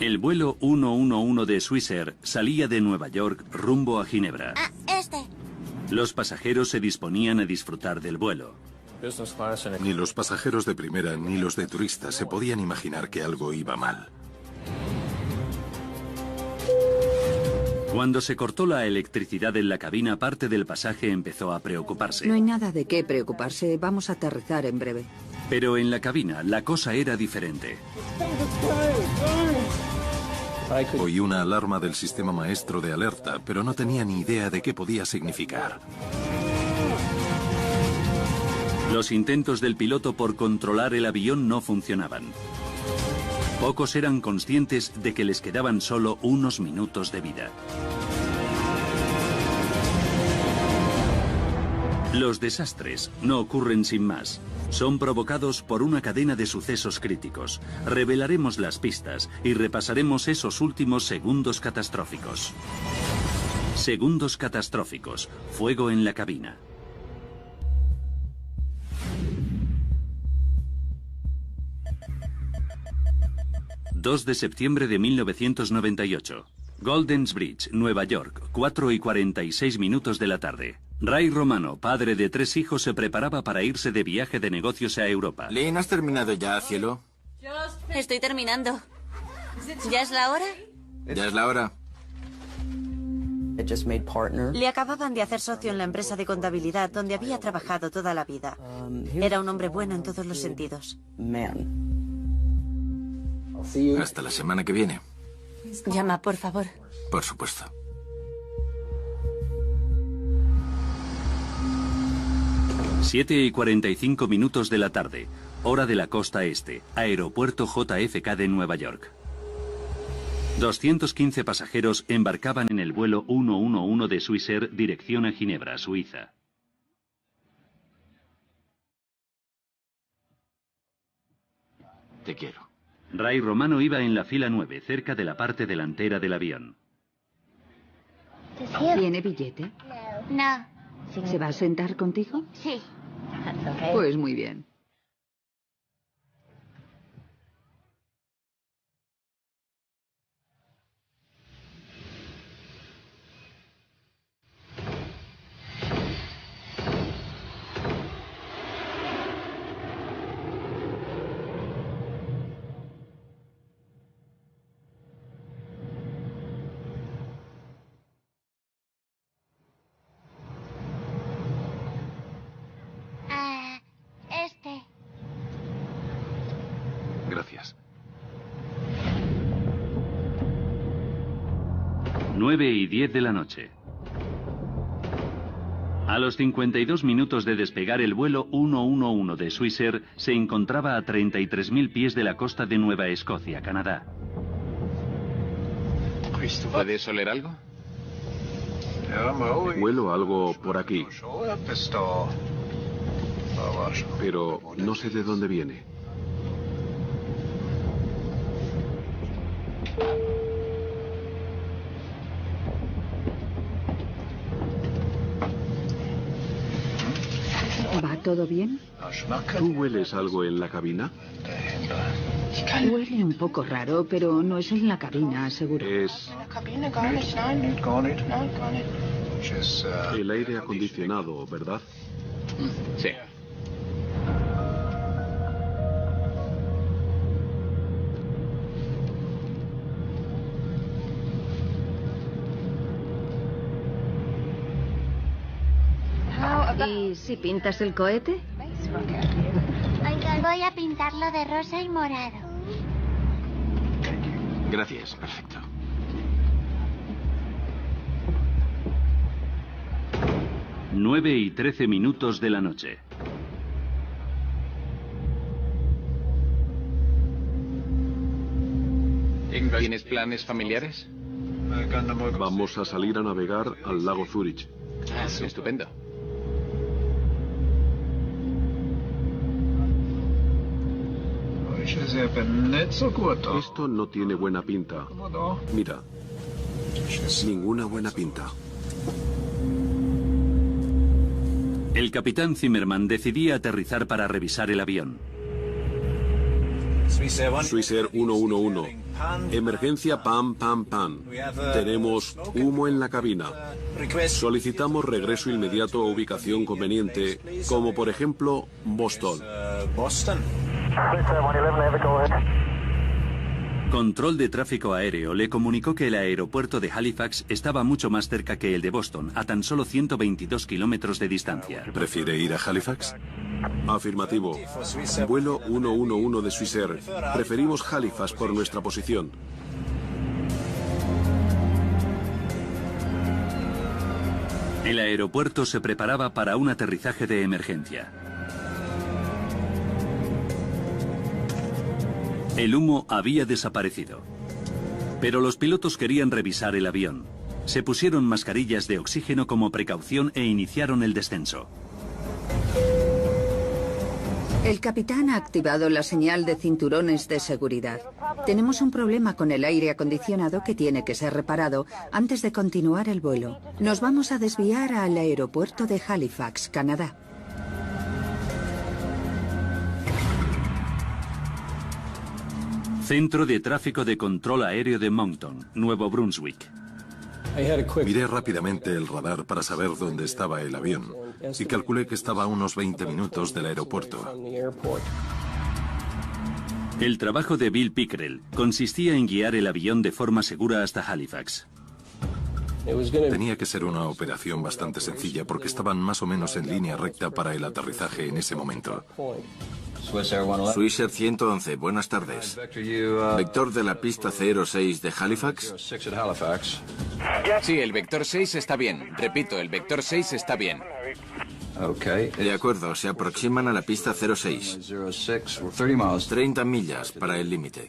El vuelo 111 de Swissair salía de Nueva York rumbo a Ginebra. Los pasajeros se disponían a disfrutar del vuelo. Ni los pasajeros de primera ni los de turistas se podían imaginar que algo iba mal. Cuando se cortó la electricidad en la cabina, parte del pasaje empezó a preocuparse. No hay nada de qué preocuparse. Vamos a aterrizar en breve. Pero en la cabina la cosa era diferente. Oí una alarma del sistema maestro de alerta, pero no tenía ni idea de qué podía significar. Los intentos del piloto por controlar el avión no funcionaban. Pocos eran conscientes de que les quedaban solo unos minutos de vida. Los desastres no ocurren sin más. Son provocados por una cadena de sucesos críticos. Revelaremos las pistas y repasaremos esos últimos segundos catastróficos. Segundos catastróficos. Fuego en la cabina. 2 de septiembre de 1998. Goldens Bridge, Nueva York, 4:46 de la tarde. Ray Romano, padre de 3 hijos, se preparaba para irse de viaje de negocios a Europa. Lynn, ¿has terminado ya, cielo? Estoy terminando. ¿Ya es la hora? Ya es la hora. Le acababan de hacer socio en la empresa de contabilidad donde había trabajado toda la vida. Era un hombre bueno en todos los sentidos. Hasta la semana que viene. Llama, por favor. Por supuesto. Siete y 45 minutos de la tarde, hora de la costa este, aeropuerto JFK de Nueva York. 215 pasajeros embarcaban en el vuelo 111 de Swissair dirección a Ginebra, Suiza. Te quiero. Ray Romano iba en la fila 9, cerca de la parte delantera del avión. ¿Tiene billete? No. ¿Se va a sentar contigo? Sí. Pues muy bien. Gracias. 9:10 de la noche. A los 52 minutos de despegar, el vuelo 111 de Swissair se encontraba a 33.000 pies de la costa de Nueva Escocia, Canadá. ¿Puedes oler algo? Huelo algo por aquí, pero no sé de dónde viene. ¿Va todo bien? ¿Tú hueles algo en la cabina? Huele un poco raro, pero no es en la cabina, seguro. Es el aire acondicionado, ¿verdad? Sí. ¿Y si pintas el cohete? Voy a pintarlo de rosa y morado. Gracias, perfecto. Nueve y 13 minutos de la noche. ¿Tienes planes familiares? Vamos a salir a navegar al lago Zurich. Estupendo. Esto no tiene buena pinta. Mira, ninguna buena pinta. El capitán Zimmerman decidía aterrizar para revisar el avión. Swissair 111. Emergencia Pam Pam Pam. Tenemos humo en la cabina. Solicitamos regreso inmediato a ubicación conveniente, como por ejemplo Boston. Control de tráfico aéreo le comunicó que el aeropuerto de Halifax estaba mucho más cerca que el de Boston, a tan solo 122 kilómetros de distancia. ¿Prefiere ir a Halifax? Afirmativo. Vuelo 111 de Swissair. Preferimos Halifax por nuestra posición. El aeropuerto se preparaba para un aterrizaje de emergencia. El humo había desaparecido. Pero los pilotos querían revisar el avión. Se pusieron mascarillas de oxígeno como precaución e iniciaron el descenso. El capitán ha activado la señal de cinturones de seguridad. Tenemos un problema con el aire acondicionado que tiene que ser reparado antes de continuar el vuelo. Nos vamos a desviar al aeropuerto de Halifax, Canadá. Centro de Tráfico de Control Aéreo de Moncton, Nuevo Brunswick. Miré rápidamente el radar para saber dónde estaba el avión y calculé que estaba a unos 20 minutos del aeropuerto. El trabajo de Bill Pickrell consistía en guiar el avión de forma segura hasta Halifax. Tenía que ser una operación bastante sencilla porque estaban más o menos en línea recta para el aterrizaje en ese momento. Swissair 111, buenas tardes. ¿Vector de la pista 06 de Halifax? Sí, el vector 6 está bien. Repito, el vector 6 está bien. De acuerdo, se aproximan a la pista 06. 30 millas para el límite.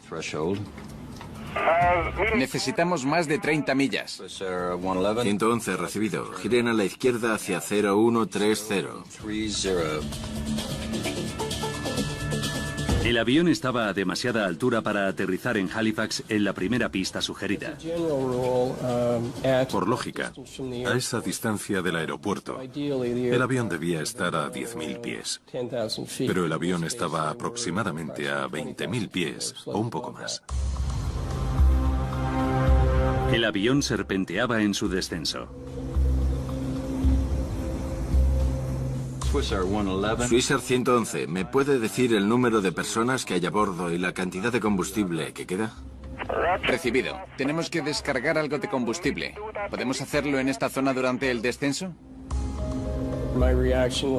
Necesitamos más de 30 millas. 111, recibido. Giren a la izquierda hacia 0130. El avión estaba a demasiada altura para aterrizar en Halifax en la primera pista sugerida. Por lógica, a esa distancia del aeropuerto, el avión debía estar a 10.000 pies. Pero el avión estaba aproximadamente a 20.000 pies o un poco más. El avión serpenteaba en su descenso. Swissair 111, ¿me puede decir el número de personas que hay a bordo y la cantidad de combustible que queda? Recibido. Tenemos que descargar algo de combustible. ¿Podemos hacerlo en esta zona durante el descenso?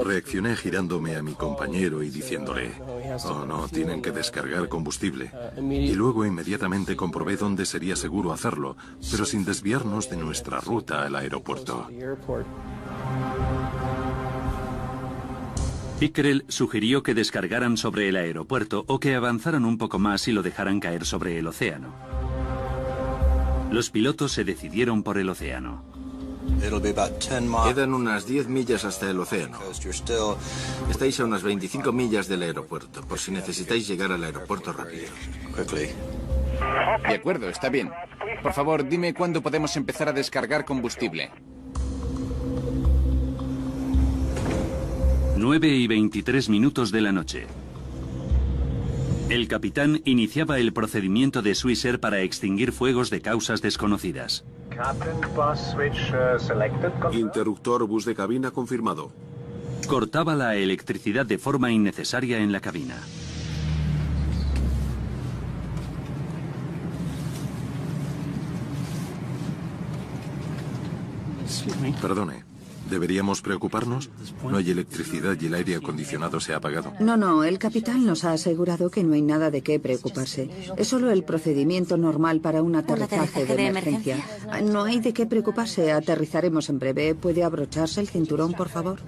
Reaccioné girándome a mi compañero y diciéndole, oh no, tienen que descargar combustible. Y luego inmediatamente comprobé dónde sería seguro hacerlo, pero sin desviarnos de nuestra ruta al aeropuerto. Pickrell sugirió que descargaran sobre el aeropuerto o que avanzaran un poco más y lo dejaran caer sobre el océano. Los pilotos se decidieron por el océano. Quedan unas 10 millas hasta el océano. Estáis a unas 25 millas del aeropuerto, por si necesitáis llegar al aeropuerto rápido. De acuerdo, está bien. Por favor, dime cuándo podemos empezar a descargar combustible. 9:23 de la noche. El capitán iniciaba el procedimiento de Swissair para extinguir fuegos de causas desconocidas. Interruptor bus de cabina confirmado. Cortaba la electricidad de forma innecesaria en la cabina. Perdone, ¿deberíamos preocuparnos? No hay electricidad y el aire acondicionado se ha apagado. No, el capitán nos ha asegurado que no hay nada de qué preocuparse. Es solo el procedimiento normal para un aterrizaje de emergencia. No hay de qué preocuparse, aterrizaremos en breve. ¿Puede abrocharse el cinturón, por favor?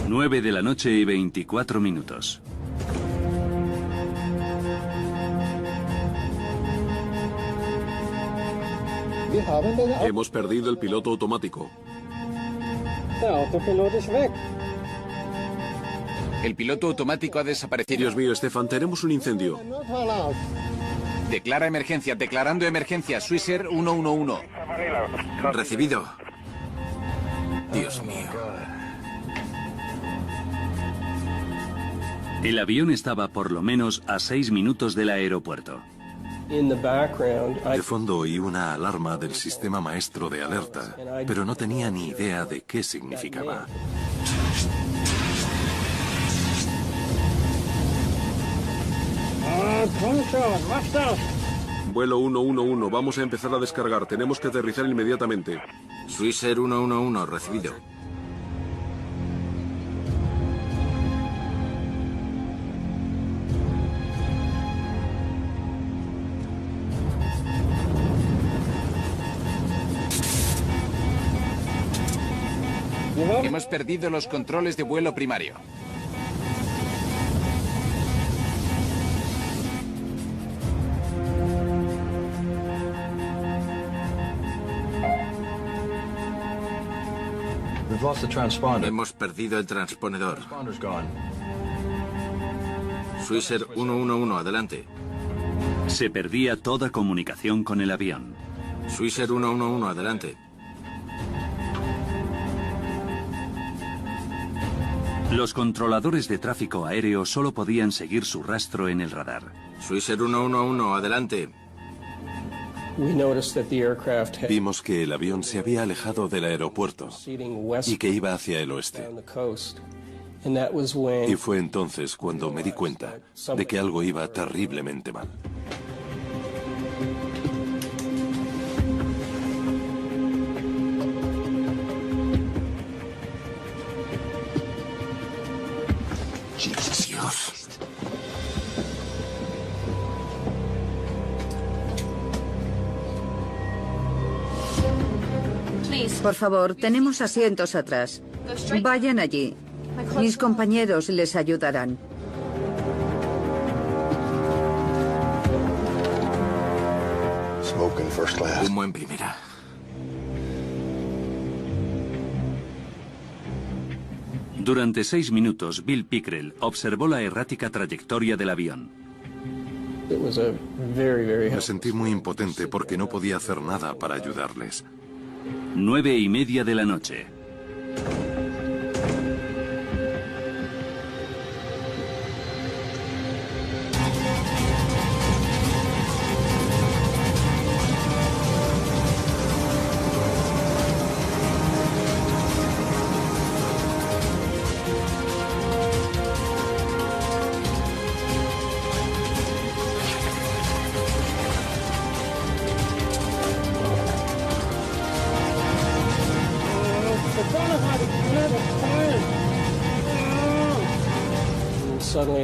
Nueve de la noche y 24 minutos. Hemos perdido el piloto automático. El piloto automático ha desaparecido. Dios mío, Stefan, tenemos un incendio. Declara emergencia, declarando emergencia. Swissair 111. Recibido. Dios mío. El avión estaba por lo menos a 6 minutos del aeropuerto. De fondo oí una alarma del sistema maestro de alerta, pero no tenía ni idea de qué significaba. Vuelo 111, vamos a empezar a descargar. Tenemos que aterrizar inmediatamente. Swissair 111, recibido. Hemos perdido los controles de vuelo primario. Hemos perdido el transponedor. Swissair 111, adelante. Se perdía toda comunicación con el avión. Swissair 111, adelante. Los controladores de tráfico aéreo solo podían seguir su rastro en el radar. Swissair 111, adelante. Vimos que el avión se había alejado del aeropuerto y que iba hacia el oeste. Y fue entonces cuando me di cuenta de que algo iba terriblemente mal. Dios. Por favor, tenemos asientos atrás. Vayan allí. Mis compañeros les ayudarán. Humo en primera. Durante 6 minutos, Bill Pickrell observó la errática trayectoria del avión. Me sentí muy impotente porque no podía hacer nada para ayudarles. 9:30 de la noche.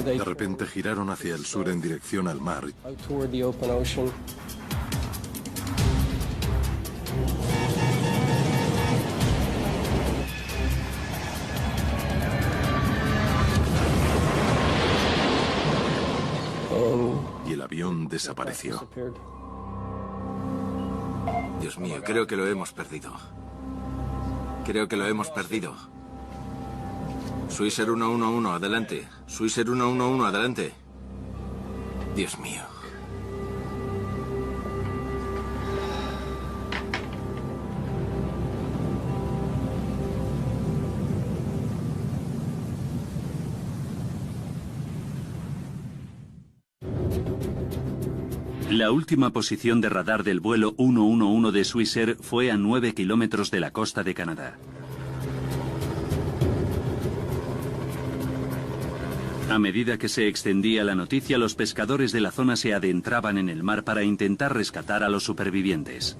De repente giraron hacia el sur en dirección al mar. Y el avión desapareció. Dios mío, creo que lo hemos perdido. Creo que lo hemos perdido. Swissair 111, adelante. Swissair 111, adelante. Dios mío. La última posición de radar del vuelo 111 de Swissair fue a 9 kilómetros de la costa de Canadá. A medida que se extendía la noticia, los pescadores de la zona se adentraban en el mar para intentar rescatar a los supervivientes.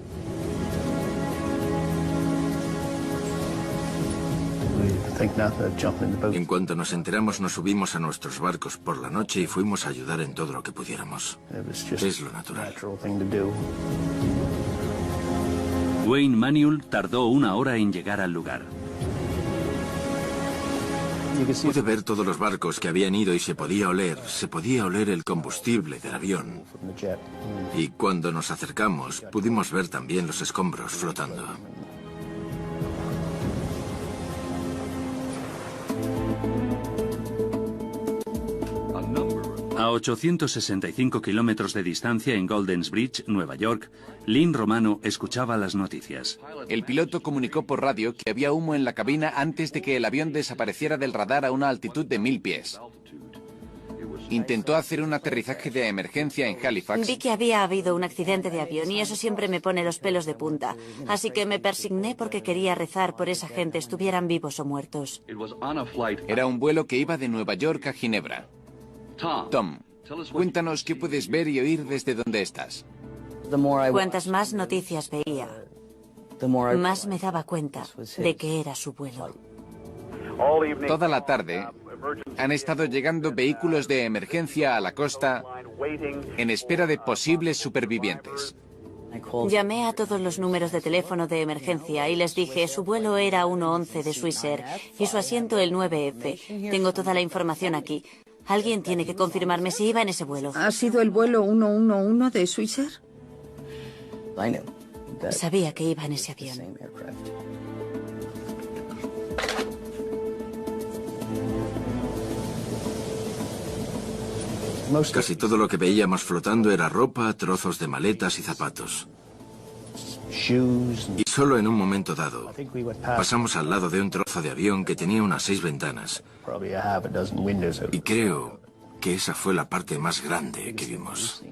En cuanto nos enteramos, nos subimos a nuestros barcos por la noche y fuimos a ayudar en todo lo que pudiéramos. Es lo natural. Wayne Manuel tardó 1 hora en llegar al lugar. Pude ver todos los barcos que habían ido y se podía oler el combustible del avión. Y cuando nos acercamos, pudimos ver también los escombros flotando. A 865 kilómetros de distancia en Golders Bridge, Nueva York, Lynn Romano escuchaba las noticias. El piloto comunicó por radio que había humo en la cabina antes de que el avión desapareciera del radar a una altitud de 1000 pies. Intentó hacer un aterrizaje de emergencia en Halifax. Vi que había habido un accidente de avión y eso siempre me pone los pelos de punta. Así que me persigné porque quería rezar por esa gente, estuvieran vivos o muertos. Era un vuelo que iba de Nueva York a Ginebra. Tom, cuéntanos qué puedes ver y oír desde donde estás. Cuantas más noticias veía, más me daba cuenta de que era su vuelo. Toda la tarde han estado llegando vehículos de emergencia a la costa en espera de posibles supervivientes. Llamé a todos los números de teléfono de emergencia y les dije, su vuelo era 111 de Swissair y su asiento el 9F. Tengo toda la información aquí. Alguien tiene que confirmarme si iba en ese vuelo. ¿Ha sido el vuelo 111 de Swissair? Sabía que iba en ese avión. Casi todo lo que veíamos flotando era ropa, trozos de maletas y zapatos. Y solo en un momento dado, pasamos al lado de un trozo de avión que tenía unas 6 ventanas. Y creo que esa fue la parte más grande que vimos.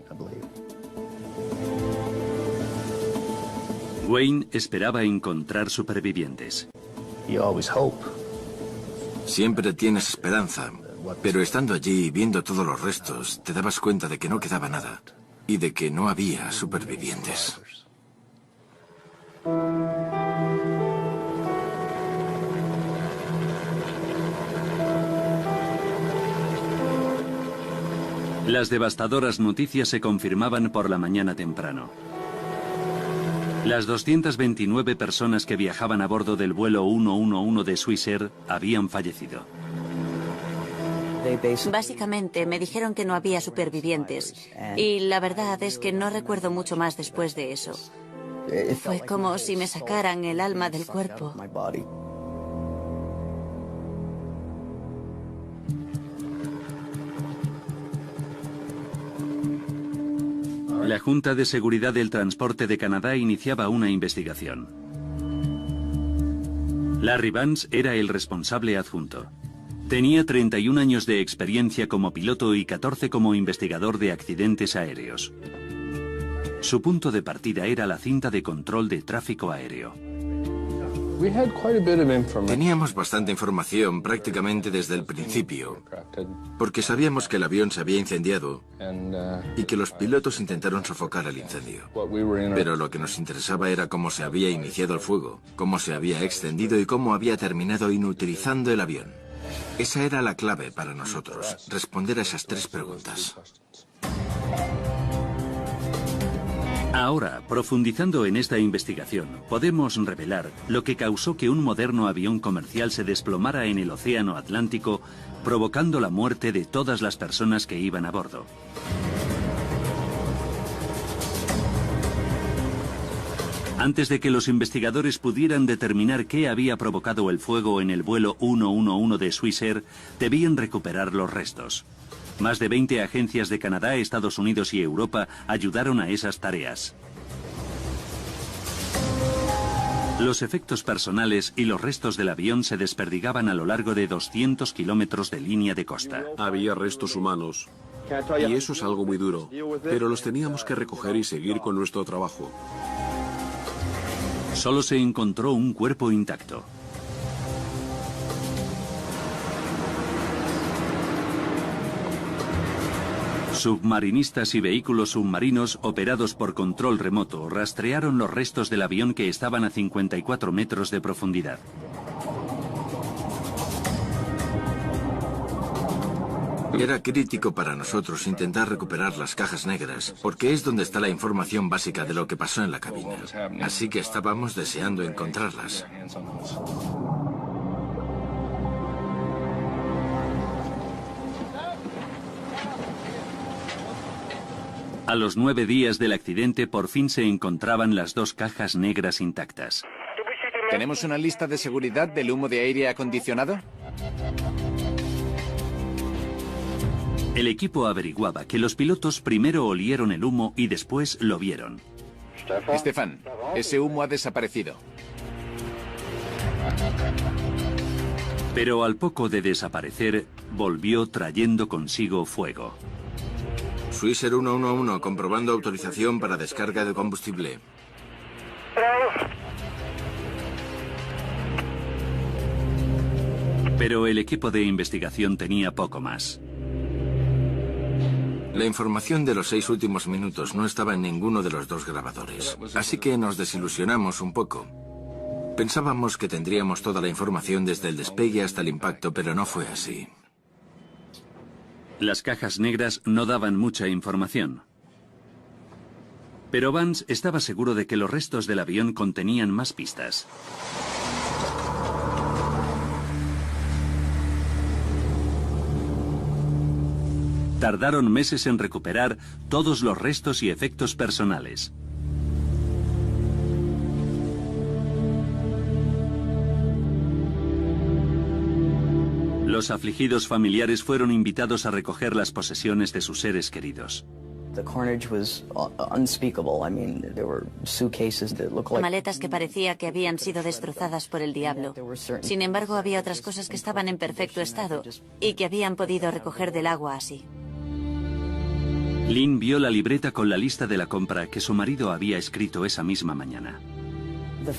Wayne esperaba encontrar supervivientes. Siempre tienes esperanza, pero estando allí y viendo todos los restos, te dabas cuenta de que no quedaba nada y de que no había supervivientes. Las devastadoras noticias se confirmaban por la mañana temprano. Las 229 personas que viajaban a bordo del vuelo 111 de Swissair habían fallecido. Básicamente me dijeron que no había supervivientes y la verdad es que no recuerdo mucho más después de eso. Fue como si me sacaran el alma del cuerpo. La Junta de Seguridad del Transporte de Canadá iniciaba una investigación. Larry Vance era el responsable adjunto. Tenía 31 años de experiencia como piloto y 14 como investigador de accidentes aéreos. Su punto de partida era la cinta de control de tráfico aéreo. Teníamos bastante información prácticamente desde el principio, porque sabíamos que el avión se había incendiado y que los pilotos intentaron sofocar el incendio. Pero lo que nos interesaba era cómo se había iniciado el fuego, cómo se había extendido y cómo había terminado inutilizando el avión. Esa era la clave para nosotros, responder a esas 3 preguntas. Ahora, profundizando en esta investigación, podemos revelar lo que causó que un moderno avión comercial se desplomara en el Océano Atlántico, provocando la muerte de todas las personas que iban a bordo. Antes de que los investigadores pudieran determinar qué había provocado el fuego en el vuelo 111 de Swissair, debían recuperar los restos. Más de 20 agencias de Canadá, Estados Unidos y Europa ayudaron a esas tareas. Los efectos personales y los restos del avión se desperdigaban a lo largo de 200 kilómetros de línea de costa. Había restos humanos. Y eso es algo muy duro. Pero los teníamos que recoger y seguir con nuestro trabajo. Solo se encontró un cuerpo intacto. Submarinistas y vehículos submarinos operados por control remoto rastrearon los restos del avión que estaban a 54 metros de profundidad. Era crítico para nosotros intentar recuperar las cajas negras, porque es donde está la información básica de lo que pasó en la cabina. Así que estábamos deseando encontrarlas. A los 9 días del accidente, por fin se encontraban las 2 cajas negras intactas. ¿Tenemos una lista de seguridad del humo de aire acondicionado? El equipo averiguaba que los pilotos primero olieron el humo y después lo vieron. Stefan, ese humo ha desaparecido. Pero al poco de desaparecer, volvió trayendo consigo fuego. Swisher 111, comprobando autorización para descarga de combustible. Pero el equipo de investigación tenía poco más. La información de los 6 últimos minutos no estaba en ninguno de los 2 grabadores, así que nos desilusionamos un poco. Pensábamos que tendríamos toda la información desde el despegue hasta el impacto, pero no fue así. Las cajas negras no daban mucha información. Pero Vance estaba seguro de que los restos del avión contenían más pistas. Tardaron meses en recuperar todos los restos y efectos personales. Los afligidos familiares fueron invitados a recoger las posesiones de sus seres queridos. Maletas que parecía que habían sido destrozadas por el diablo. Sin embargo, había otras cosas que estaban en perfecto estado y que habían podido recoger del agua así. Lynn vio la libreta con la lista de la compra que su marido había escrito esa misma mañana.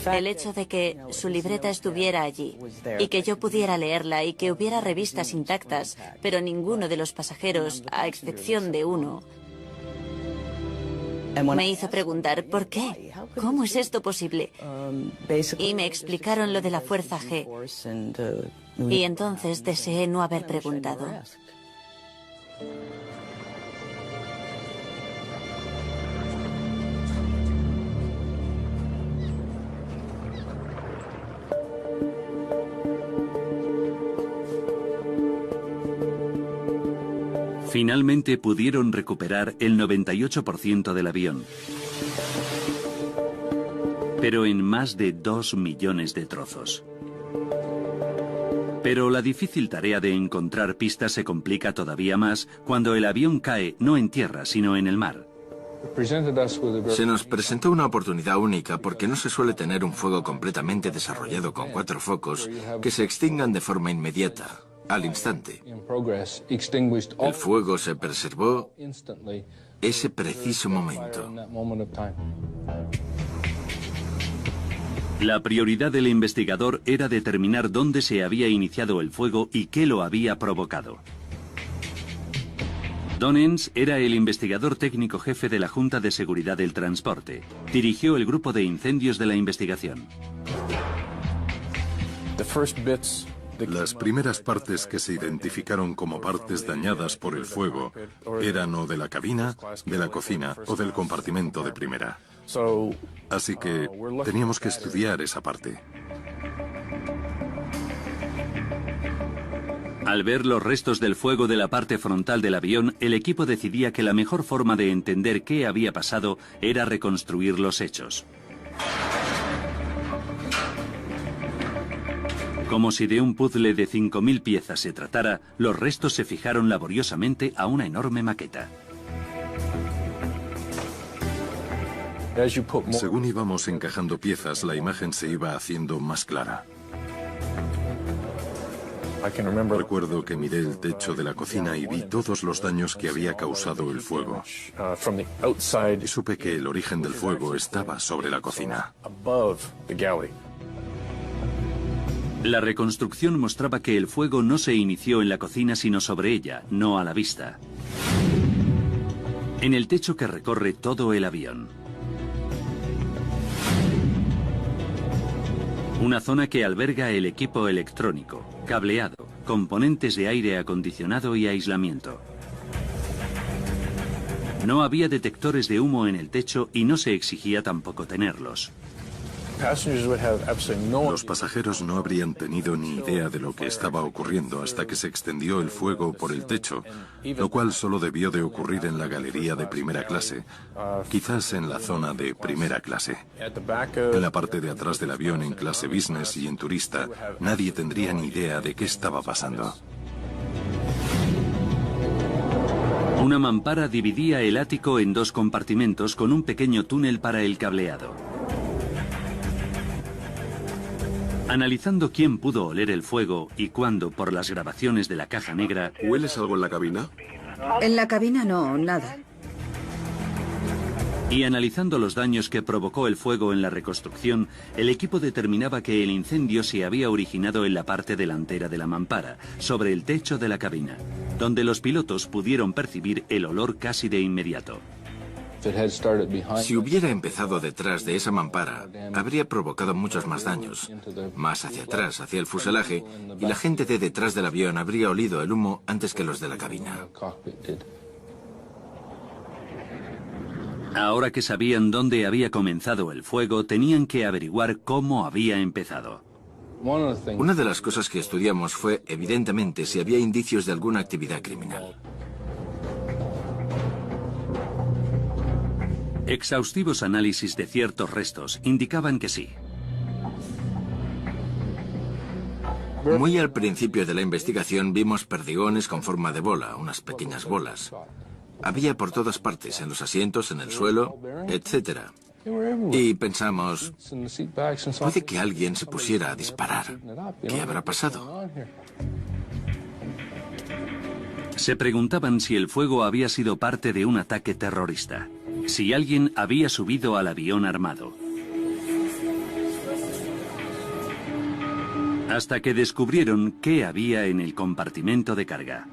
El hecho de que su libreta estuviera allí y que yo pudiera leerla y que hubiera revistas intactas, pero ninguno de los pasajeros, a excepción de uno, me hizo preguntar ¿por qué? ¿Cómo es esto posible? Y me explicaron lo de la fuerza G. Y entonces deseé no haber preguntado. Finalmente pudieron recuperar el 98% del avión, pero en más de 2 millones de trozos. Pero la difícil tarea de encontrar pistas se complica todavía más cuando el avión cae no en tierra, sino en el mar. Se nos presentó una oportunidad única porque no se suele tener un fuego completamente desarrollado con 4 focos que se extingan de forma inmediata. Al instante. El fuego se preservó ese preciso momento. La prioridad del investigador era determinar dónde se había iniciado el fuego y qué lo había provocado. Don Enns era el investigador técnico jefe de la Junta de Seguridad del Transporte. Dirigió el grupo de incendios de la investigación. Las primeras partes que se identificaron como partes dañadas por el fuego eran o de la cabina, de la cocina o del compartimento de primera. Así que teníamos que estudiar esa parte. Al ver los restos del fuego de la parte frontal del avión, el equipo decidía que la mejor forma de entender qué había pasado era reconstruir los hechos. Como si de un puzzle de 5.000 piezas se tratara, los restos se fijaron laboriosamente a una enorme maqueta. Según íbamos encajando piezas, la imagen se iba haciendo más clara. Recuerdo que miré el techo de la cocina y vi todos los daños que había causado el fuego. Y supe que el origen del fuego estaba sobre la cocina. La reconstrucción mostraba que el fuego no se inició en la cocina sino sobre ella, no a la vista. En el techo que recorre todo el avión. Una zona que alberga el equipo electrónico, cableado, componentes de aire acondicionado y aislamiento. No había detectores de humo en el techo y no se exigía tampoco tenerlos. Los pasajeros no habrían tenido ni idea de lo que estaba ocurriendo hasta que se extendió el fuego por el techo, lo cual solo debió de ocurrir en la galería de primera clase, quizás en la zona de primera clase. En la parte de atrás del avión en clase business y en turista, nadie tendría ni idea de qué estaba pasando. Una mampara dividía el ático en 2 compartimentos con un pequeño túnel para el cableado. Analizando quién pudo oler el fuego y cuándo por las grabaciones de la caja negra... ¿Hueles algo en la cabina? En la cabina no, nada. Y analizando los daños que provocó el fuego en la reconstrucción, el equipo determinaba que el incendio se había originado en la parte delantera de la mampara, sobre el techo de la cabina, donde los pilotos pudieron percibir el olor casi de inmediato. Si hubiera empezado detrás de esa mampara, habría provocado muchos más daños, más hacia atrás, hacia el fuselaje, y la gente de detrás del avión habría olido el humo antes que los de la cabina. Ahora que sabían dónde había comenzado el fuego, tenían que averiguar cómo había empezado. Una de las cosas que estudiamos fue, evidentemente, si había indicios de alguna actividad criminal. Exhaustivos análisis de ciertos restos indicaban que sí. Muy al principio de la investigación vimos perdigones con forma de bola, unas pequeñas bolas. Había por todas partes, en los asientos, en el suelo, etc. Y pensamos, puede que alguien se pusiera a disparar. ¿Qué habrá pasado? Se preguntaban si el fuego había sido parte de un ataque terrorista, si alguien había subido al avión armado. Hasta que descubrieron qué había en el compartimento de carga.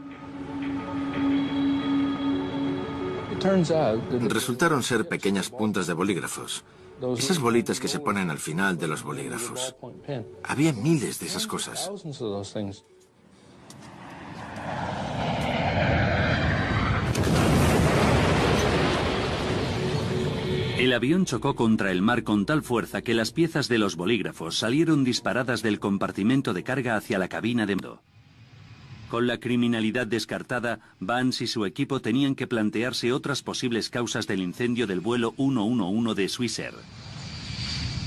Resultaron ser pequeñas puntas de bolígrafos. Esas bolitas que se ponen al final de los bolígrafos. Había miles de esas cosas. El avión chocó contra el mar con tal fuerza que las piezas de los bolígrafos salieron disparadas del compartimento de carga hacia la cabina de mando. Con la criminalidad descartada, Vance y su equipo tenían que plantearse otras posibles causas del incendio del vuelo 111 de Swissair.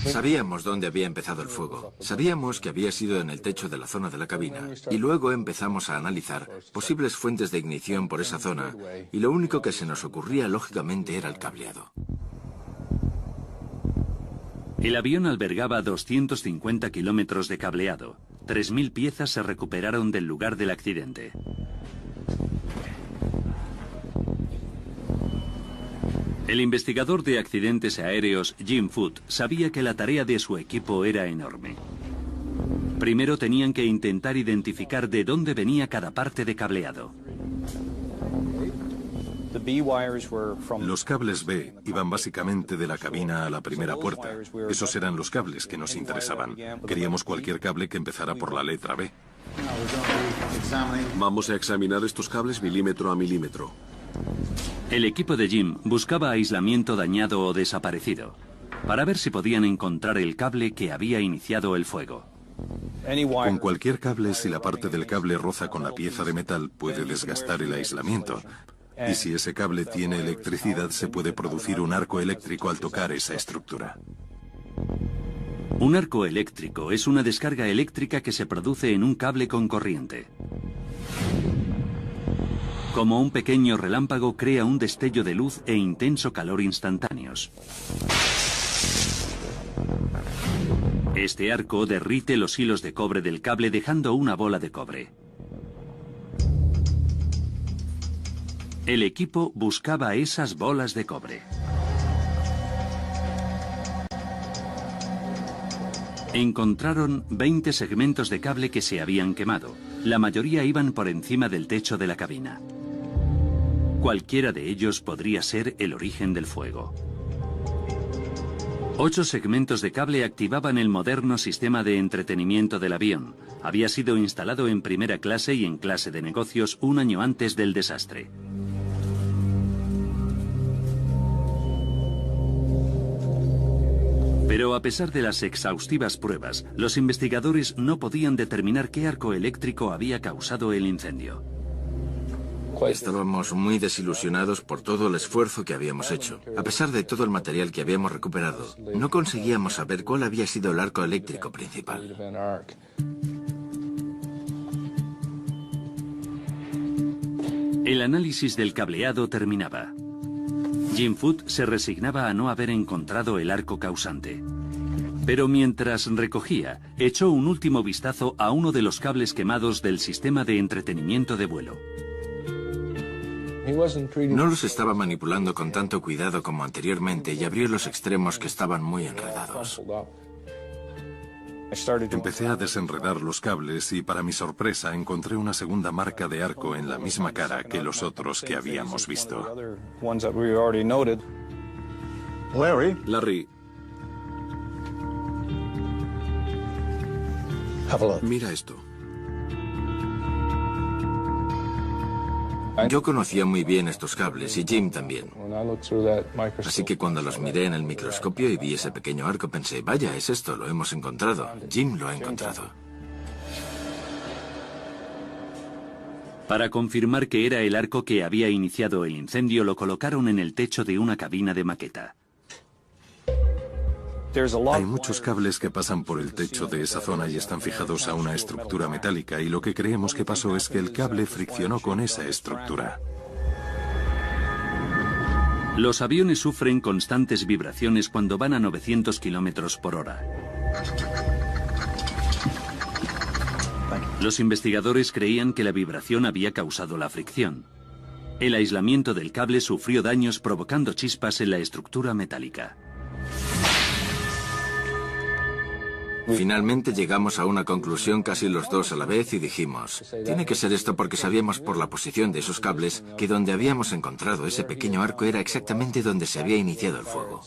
Sabíamos dónde había empezado el fuego. Sabíamos que había sido en el techo de la zona de la cabina. Y luego empezamos a analizar posibles fuentes de ignición por esa zona. Y lo único que se nos ocurría, lógicamente, era el cableado. El avión albergaba 250 kilómetros de cableado. 3.000 piezas se recuperaron del lugar del accidente. El investigador de accidentes aéreos, Jim Foote, sabía que la tarea de su equipo era enorme. Primero tenían que intentar identificar de dónde venía cada parte de cableado. Los cables B iban básicamente de la cabina a la primera puerta. Esos eran los cables que nos interesaban. Queríamos cualquier cable que empezara por la letra B. Vamos a examinar estos cables milímetro a milímetro. El equipo de Jim buscaba aislamiento dañado o desaparecido, para ver si podían encontrar el cable que había iniciado el fuego. Con cualquier cable, si la parte del cable roza con la pieza de metal, puede desgastar el aislamiento. Y si ese cable tiene electricidad, se puede producir un arco eléctrico al tocar esa estructura. Un arco eléctrico es una descarga eléctrica que se produce en un cable con corriente. Como un pequeño relámpago, crea un destello de luz e intenso calor instantáneos. Este arco derrite los hilos de cobre del cable dejando una bola de cobre. El equipo buscaba esas bolas de cobre. Encontraron 20 segmentos de cable que se habían quemado. La mayoría iban por encima del techo de la cabina. Cualquiera de ellos podría ser el origen del fuego. 8 segmentos de cable activaban el moderno sistema de entretenimiento del avión. Había sido instalado en primera clase y en clase de negocios un año antes del desastre. Pero a pesar de las exhaustivas pruebas, los investigadores no podían determinar qué arco eléctrico había causado el incendio. Estábamos muy desilusionados por todo el esfuerzo que habíamos hecho. A pesar de todo el material que habíamos recuperado, no conseguíamos saber cuál había sido el arco eléctrico principal. El análisis del cableado terminaba. Jim Foote se resignaba a no haber encontrado el arco causante. Pero mientras recogía, echó un último vistazo a uno de los cables quemados del sistema de entretenimiento de vuelo. No los estaba manipulando con tanto cuidado como anteriormente y abrió los extremos que estaban muy enredados. Empecé a desenredar los cables y, para mi sorpresa, encontré una segunda marca de arco en la misma cara que los otros que habíamos visto. Larry, mira esto. Yo conocía muy bien estos cables y Jim también. Así que cuando los miré en el microscopio y vi ese pequeño arco pensé, vaya, es esto, lo hemos encontrado. Jim lo ha encontrado. Para confirmar que era el arco que había iniciado el incendio, lo colocaron en el techo de una cabina de maqueta. Hay muchos cables que pasan por el techo de esa zona y están fijados a una estructura metálica, y lo que creemos que pasó es que el cable friccionó con esa estructura. Los aviones sufren constantes vibraciones cuando van a 900 kilómetros por hora. Los investigadores creían que la vibración había causado la fricción. El aislamiento del cable sufrió daños provocando chispas en la estructura metálica. Finalmente llegamos a una conclusión casi los dos a la vez y dijimos, tiene que ser esto porque sabíamos por la posición de esos cables que donde habíamos encontrado ese pequeño arco era exactamente donde se había iniciado el fuego.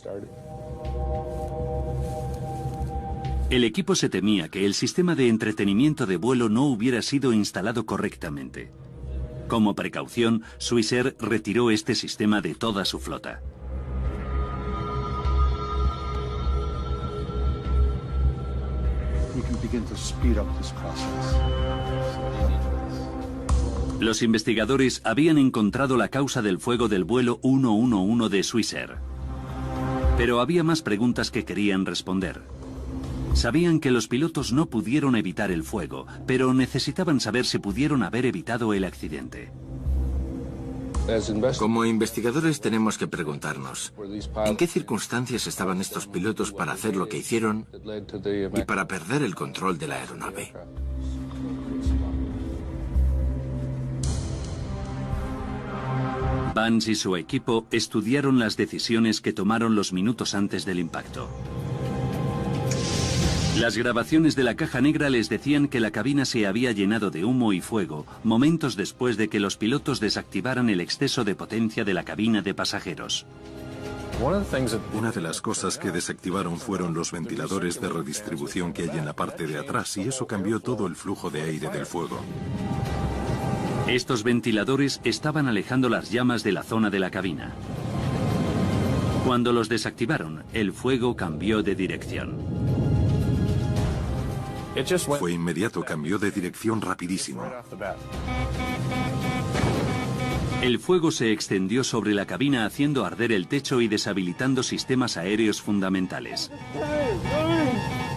El equipo se temía que el sistema de entretenimiento de vuelo no hubiera sido instalado correctamente. Como precaución, Swissair retiró este sistema de toda su flota. Los investigadores habían encontrado la causa del fuego del vuelo 111 de Swissair. Pero había más preguntas que querían responder. Sabían que los pilotos no pudieron evitar el fuego, pero necesitaban saber si pudieron haber evitado el accidente. Como investigadores tenemos que preguntarnos, ¿en qué circunstancias estaban estos pilotos para hacer lo que hicieron y para perder el control de la aeronave? Vance y su equipo estudiaron las decisiones que tomaron los minutos antes del impacto. Las grabaciones de la caja negra les decían que la cabina se había llenado de humo y fuego momentos después de que los pilotos desactivaran el exceso de potencia de la cabina de pasajeros. Una de las cosas que desactivaron fueron los ventiladores de redistribución que hay en la parte de atrás, y eso cambió todo el flujo de aire del fuego. Estos ventiladores estaban alejando las llamas de la zona de la cabina. Cuando los desactivaron, el fuego cambió de dirección. Fue inmediato, cambió de dirección rapidísimo. El fuego se extendió sobre la cabina haciendo arder el techo y deshabilitando sistemas aéreos fundamentales.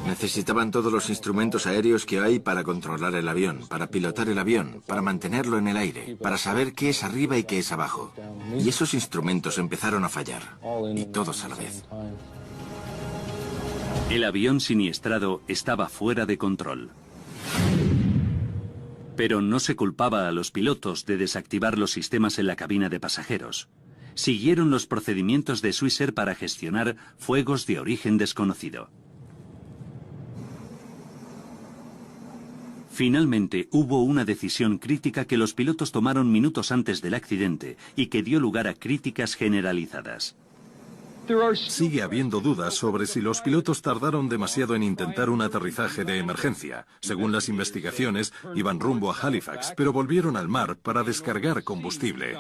Necesitaban todos los instrumentos aéreos que hay para controlar el avión, para pilotar el avión, para mantenerlo en el aire, para saber qué es arriba y qué es abajo. Y esos instrumentos empezaron a fallar, y todos a la vez. El avión siniestrado estaba fuera de control. Pero no se culpaba a los pilotos de desactivar los sistemas en la cabina de pasajeros. Siguieron los procedimientos de Swissair para gestionar fuegos de origen desconocido. Finalmente, hubo una decisión crítica que los pilotos tomaron minutos antes del accidente y que dio lugar a críticas generalizadas. Sigue habiendo dudas sobre si los pilotos tardaron demasiado en intentar un aterrizaje de emergencia. Según las investigaciones, iban rumbo a Halifax, pero volvieron al mar para descargar combustible.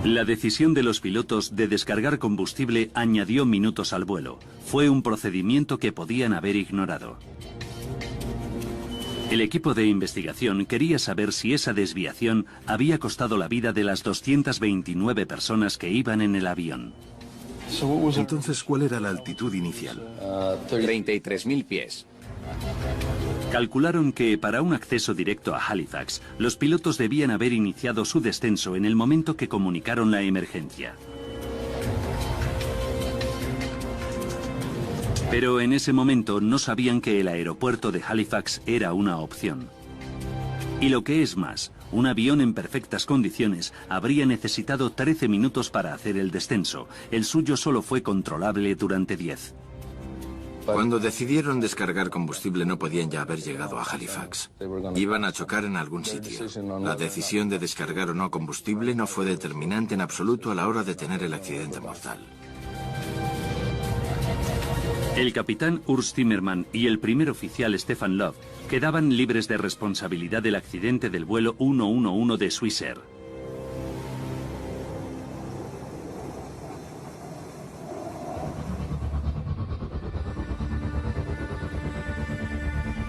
La decisión de los pilotos de descargar combustible añadió minutos al vuelo. Fue un procedimiento que podían haber ignorado. El equipo de investigación quería saber si esa desviación había costado la vida de las 229 personas que iban en el avión. Entonces, ¿cuál era la altitud inicial? 33.000 pies. Calcularon que para un acceso directo a Halifax, los pilotos debían haber iniciado su descenso en el momento que comunicaron la emergencia. Pero en ese momento no sabían que el aeropuerto de Halifax era una opción. Y lo que es más, un avión en perfectas condiciones habría necesitado 13 minutos para hacer el descenso. El suyo solo fue controlable durante 10. Cuando decidieron descargar combustible no podían ya haber llegado a Halifax. Iban a chocar en algún sitio. La decisión de descargar o no combustible no fue determinante en absoluto a la hora de tener el accidente mortal. El capitán Urs Zimmermann y el primer oficial Stefan Love quedaban libres de responsabilidad del accidente del vuelo 111 de Swissair.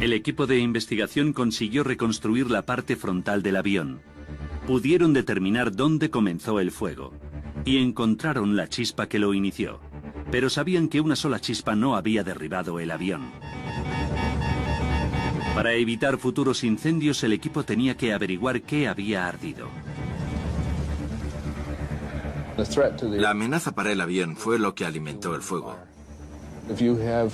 El equipo de investigación consiguió reconstruir la parte frontal del avión. Pudieron determinar dónde comenzó el fuego y encontraron la chispa que lo inició. Pero sabían que una sola chispa no había derribado el avión. Para evitar futuros incendios, el equipo tenía que averiguar qué había ardido. La amenaza para el avión fue lo que alimentó el fuego.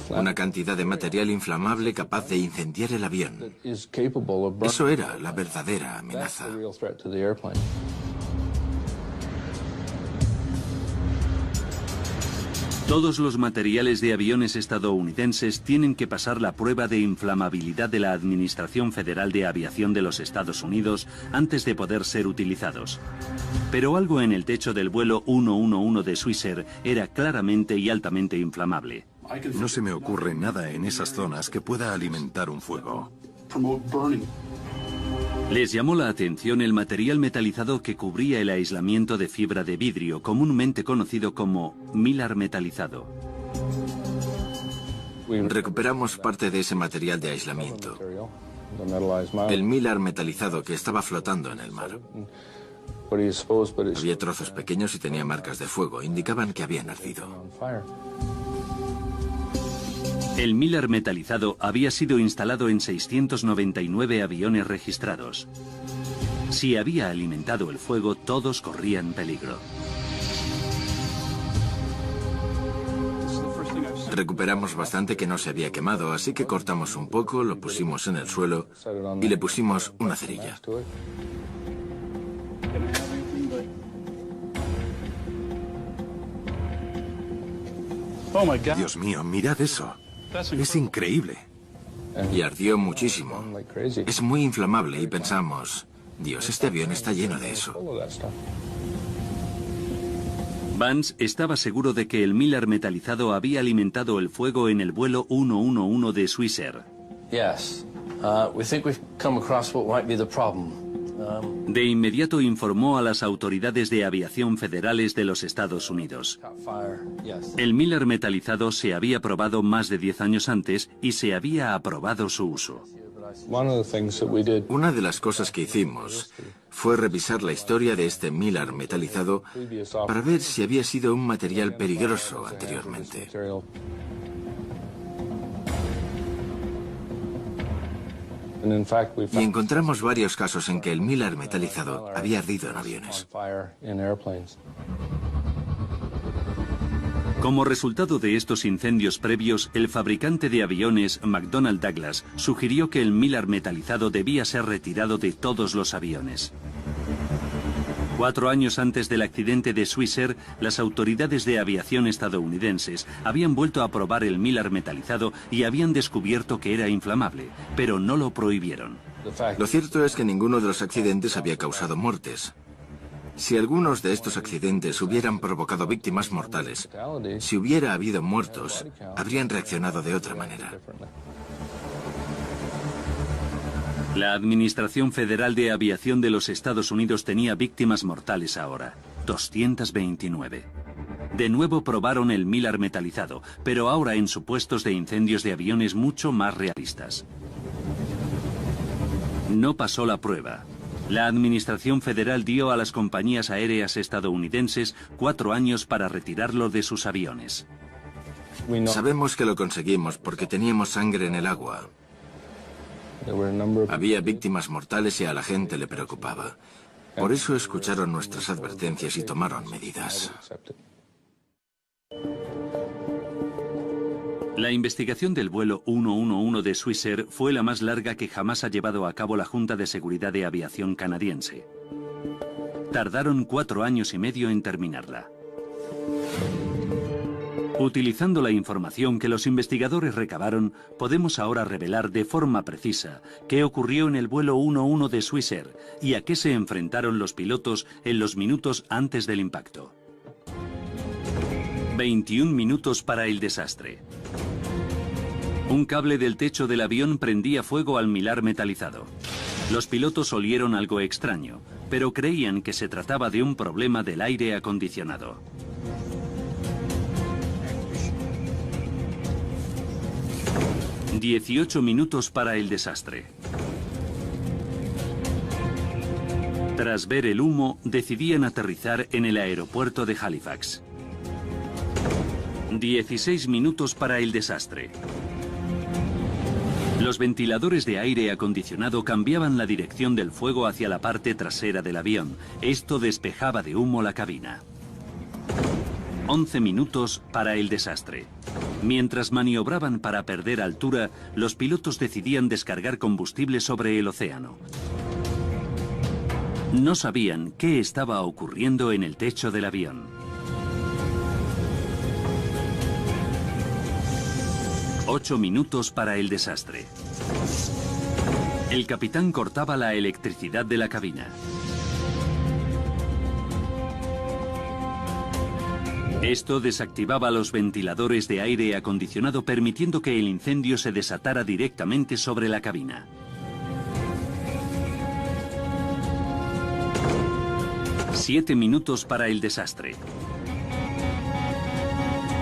Una cantidad de material inflamable capaz de incendiar el avión. Eso era la verdadera amenaza. Todos los materiales de aviones estadounidenses tienen que pasar la prueba de inflamabilidad de la Administración Federal de Aviación de los Estados Unidos antes de poder ser utilizados. Pero algo en el techo del vuelo 111 de Swissair era claramente y altamente inflamable. No se me ocurre nada en esas zonas que pueda alimentar un fuego. Les llamó la atención el material metalizado que cubría el aislamiento de fibra de vidrio, comúnmente conocido como mylar metalizado. Recuperamos parte de ese material de aislamiento. El mylar metalizado que estaba flotando en el mar. Había trozos pequeños y tenía marcas de fuego. Indicaban que habían ardido. El mylar metalizado había sido instalado en 699 aviones registrados. Si había alimentado el fuego, todos corrían peligro. Recuperamos bastante que no se había quemado, así que cortamos un poco, lo pusimos en el suelo y le pusimos una cerilla. Dios mío, mirad eso. Es increíble. Y ardió muchísimo. Es muy inflamable y pensamos, Dios, este avión está lleno de eso. Vance estaba seguro de que el mylar metalizado había alimentado el fuego en el vuelo 111 de Swissair. De inmediato informó a las autoridades de aviación federales de los Estados Unidos. El mylar metalizado se había probado más de 10 años antes y se había aprobado su uso. Una de las cosas que hicimos fue revisar la historia de este mylar metalizado para ver si había sido un material peligroso anteriormente. Y encontramos varios casos en que el mylar metalizado había ardido en aviones. Como resultado de estos incendios previos, el fabricante de aviones McDonnell Douglas sugirió que el mylar metalizado debía ser retirado de todos los aviones. 4 años antes del accidente de Swissair, las autoridades de aviación estadounidenses habían vuelto a probar el mylar metalizado y habían descubierto que era inflamable, pero no lo prohibieron. Lo cierto es que ninguno de los accidentes había causado muertes. Si algunos de estos accidentes hubieran provocado víctimas mortales, si hubiera habido muertos, habrían reaccionado de otra manera. La Administración Federal de Aviación de los Estados Unidos tenía víctimas mortales ahora, 229. De nuevo probaron el mylar metalizado, pero ahora en supuestos de incendios de aviones mucho más realistas. No pasó la prueba. La Administración Federal dio a las compañías aéreas estadounidenses 4 años para retirarlo de sus aviones. Sabemos que lo conseguimos porque teníamos sangre en el agua. Había víctimas mortales y a la gente le preocupaba. Por eso escucharon nuestras advertencias y tomaron medidas. La investigación del vuelo 111 de Swissair fue la más larga que jamás ha llevado a cabo la Junta de Seguridad de Aviación canadiense. Tardaron 4 años y medio en terminarla. Utilizando la información que los investigadores recabaron, podemos ahora revelar de forma precisa qué ocurrió en el vuelo 11 de Swissair y a qué se enfrentaron los pilotos en los minutos antes del impacto. 21 minutos para el desastre. Un cable del techo del avión prendía fuego al milar metalizado. Los pilotos olieron algo extraño, pero creían que se trataba de un problema del aire acondicionado. 18 minutos para el desastre. Tras ver el humo, decidían aterrizar en el aeropuerto de Halifax. 16 minutos para el desastre. Los ventiladores de aire acondicionado cambiaban la dirección del fuego hacia la parte trasera del avión. Esto despejaba de humo la cabina. 11 minutos para el desastre. Mientras maniobraban para perder altura, los pilotos decidían descargar combustible sobre el océano. No sabían qué estaba ocurriendo en el techo del avión. 8 minutos para el desastre. El capitán cortaba la electricidad de la cabina. Esto desactivaba los ventiladores de aire acondicionado, permitiendo que el incendio se desatara directamente sobre la cabina. Siete minutos para el desastre.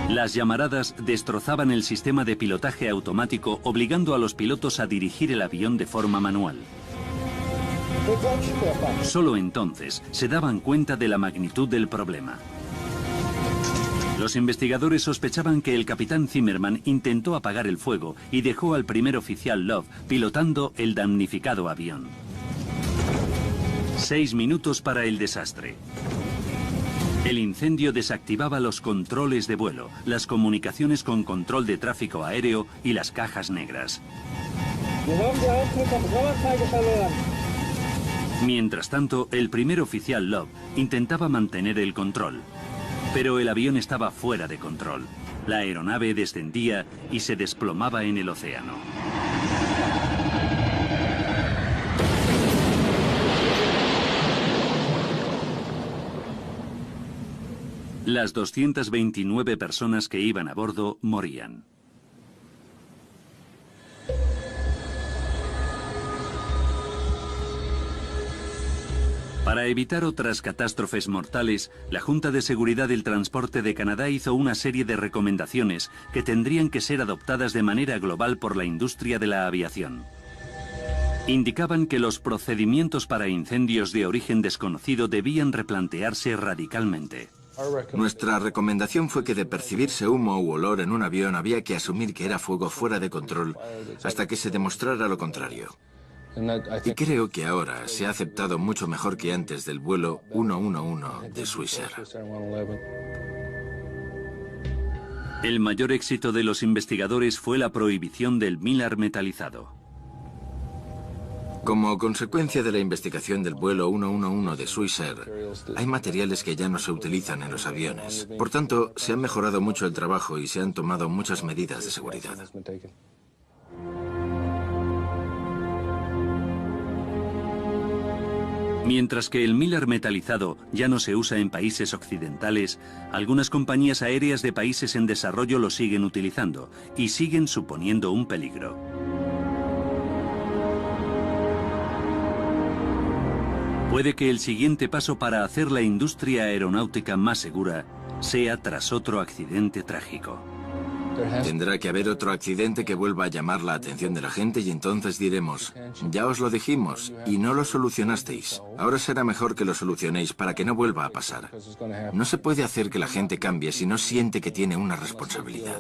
Las llamaradas destrozaban el sistema de pilotaje automático, obligando a los pilotos a dirigir el avión de forma manual. Solo entonces se daban cuenta de la magnitud del problema. Los investigadores sospechaban que el capitán Zimmerman intentó apagar el fuego y dejó al primer oficial Love pilotando el damnificado avión. 6 minutos para el desastre. El incendio desactivaba los controles de vuelo, las comunicaciones con control de tráfico aéreo y las cajas negras. Mientras tanto, el primer oficial Love intentaba mantener el control. Pero el avión estaba fuera de control. La aeronave descendía y se desplomaba en el océano. Las 229 personas que iban a bordo morían. Para evitar otras catástrofes mortales, la Junta de Seguridad del Transporte de Canadá hizo una serie de recomendaciones que tendrían que ser adoptadas de manera global por la industria de la aviación. Indicaban que los procedimientos para incendios de origen desconocido debían replantearse radicalmente. Nuestra recomendación fue que de percibirse humo u olor en un avión había que asumir que era fuego fuera de control hasta que se demostrara lo contrario. Y creo que ahora se ha aceptado mucho mejor que antes del vuelo 111 de Swissair. El mayor éxito de los investigadores fue la prohibición del mylar metalizado. Como consecuencia de la investigación del vuelo 111 de Swissair, hay materiales que ya no se utilizan en los aviones. Por tanto, se ha mejorado mucho el trabajo y se han tomado muchas medidas de seguridad. Mientras que el mylar metalizado ya no se usa en países occidentales, algunas compañías aéreas de países en desarrollo lo siguen utilizando y siguen suponiendo un peligro. Puede que el siguiente paso para hacer la industria aeronáutica más segura sea tras otro accidente trágico. Tendrá que haber otro accidente que vuelva a llamar la atención de la gente y entonces diremos, ya os lo dijimos y no lo solucionasteis. Ahora será mejor que lo solucionéis para que no vuelva a pasar. No se puede hacer que la gente cambie si no siente que tiene una responsabilidad.